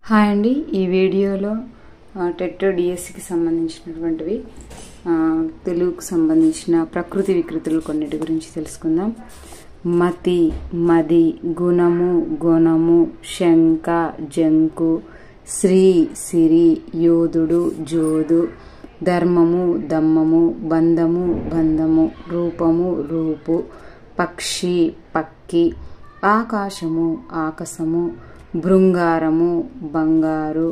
Hi అండి, ఈ వీడియోలో టెట్ డిఎస్సికి సంబంధించినటువంటివి తెలుగుకు సంబంధించిన ప్రకృతి వికృతులు కొన్నిటి గురించి తెలుసుకుందాం. మతి, మది, గుణము, గొణము, శంక, జంకు, శ్రీ, సిరి, యోధుడు, జోదు, ధర్మము, దమ్మము, బంధము, బంధము, రూపము, రూపు, పక్షి, పక్కి, ఆకాశము, ఆకాశము, భృంగారము, బంగారు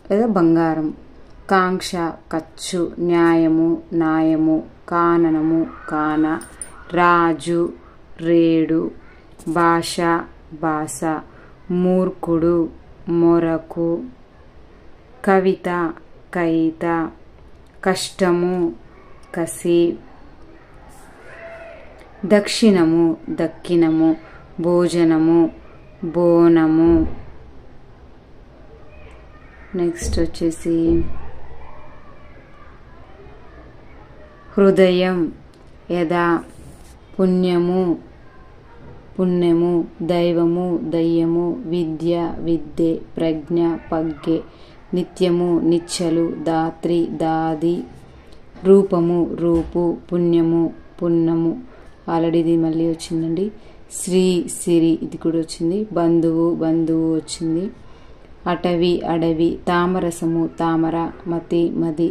లేదా బంగారం, కాంక్ష, కచ్చు, న్యాయము, న్యాయము, కాననము, కాన, రాజు, రేడు, భాష, భాష, మూర్ఖుడు, మొరకు, కవిత, కైత, కష్టము, కసి, దక్షిణము, దక్కినము, భోజనము, బోనము. నెక్స్ట్ వచ్చేసి హృదయం, యథా, పుణ్యము, పుణ్యము, దైవము, దయ్యము, విద్య, విద్యే, ప్రజ్ఞ, పగ్గే, నిత్యము, నిచ్చలు, దాత్రి, దాది, రూపము, రూపు, పుణ్యము, పున్నము. ఆల్రెడీ ఇది మళ్ళీ వచ్చిందండి. శ్రీ, సిరి, ఇది కూడా వచ్చింది. బంధువు, బంధువు వచ్చింది. అటవి, అడవి, తామరసము, తామర, మతి, మది,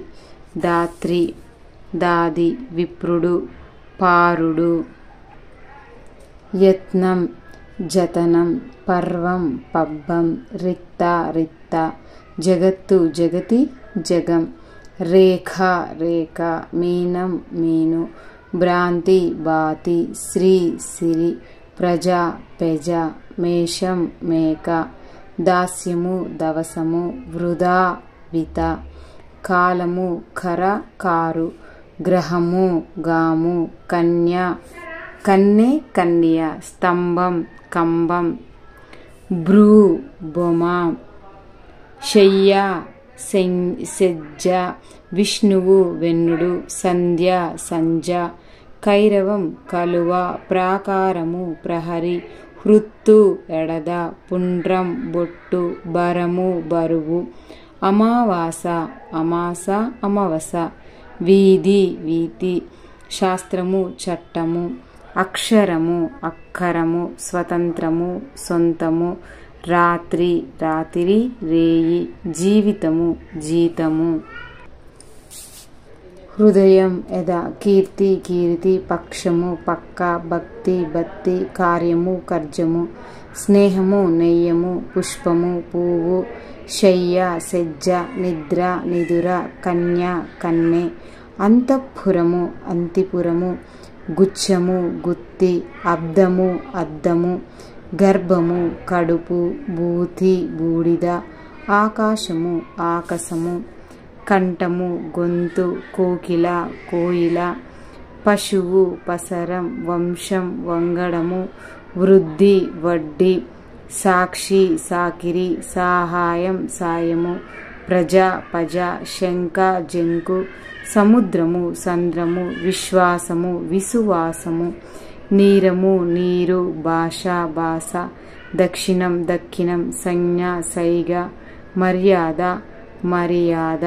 దాత్రి, దాది, విప్రుడు, పారుడు, యత్నం, జతనం, పర్వం, పబ్బం, రిక్త, రిక్త, జగత్తు, జగతి, జగం, రేఖ, రేఖ, మీనం, మీను, భ్రాంతి, బాతి, శ్రీ, సిరి, ప్రజ, పెజ, మేషం, మేక, దాస్యము, దవసము, వృధా, విత, కాలము, ఖర, కారు, గ్రహము, గాము, కన్య, కన్నె, కన్య, స్తంభం, కంబం, భ్రూ, బొమ, శయ్య, సెజ్జ, విష్ణువు, వెన్నుడు, సంధ్య, సంజ, కైరవం, కలువ, ప్రాకారము, ప్రహరి, హృత్తు, ఎడద, పుండ్రం, బొట్టు, బరము, బరువు, అమావాస, అమాస, అమవస, వీధి, వీతి, శాస్త్రము, చట్టము, అక్షరము, అక్కరము, స్వతంత్రము, సొంతము, రాత్రి, రాత్రి, రేయి, జీవితము, జీతము. హృదయం, యథా, కీర్తి, కీర్తి, పక్షము, పక్క, భక్తి, బత్తి, కార్యము, కర్జము, స్నేహము, నెయ్యము, పుష్పము, పువ్వు, శయ్య, సెజ్జ, నిద్ర, నిదుర, కన్య, కన్నె, అంతఃపురము, అంతిపురము, గుచ్చము, గుత్తి, అబ్దము, అద్దము, గర్భము, కడుపు, బూతి, బూడిద, ఆకాశము, ఆకాశము, కంఠము, గొంతు, కోకిల, కోయిల, పశువు, పసరం, వంశం, వంగడము, వృద్ధి, వడ్డీ, సాక్షి, సాకిరి, సహాయం, సాయము, ప్రజ, పజ, శంక, జంకు, సముద్రము, సంద్రము, విశ్వాసము, విసువాసము, నీరము, నీరు, భాష, భాష, దక్షిణం, దక్కినం, సంజ్ఞ, సైగ, మర్యాద, మర్యాద.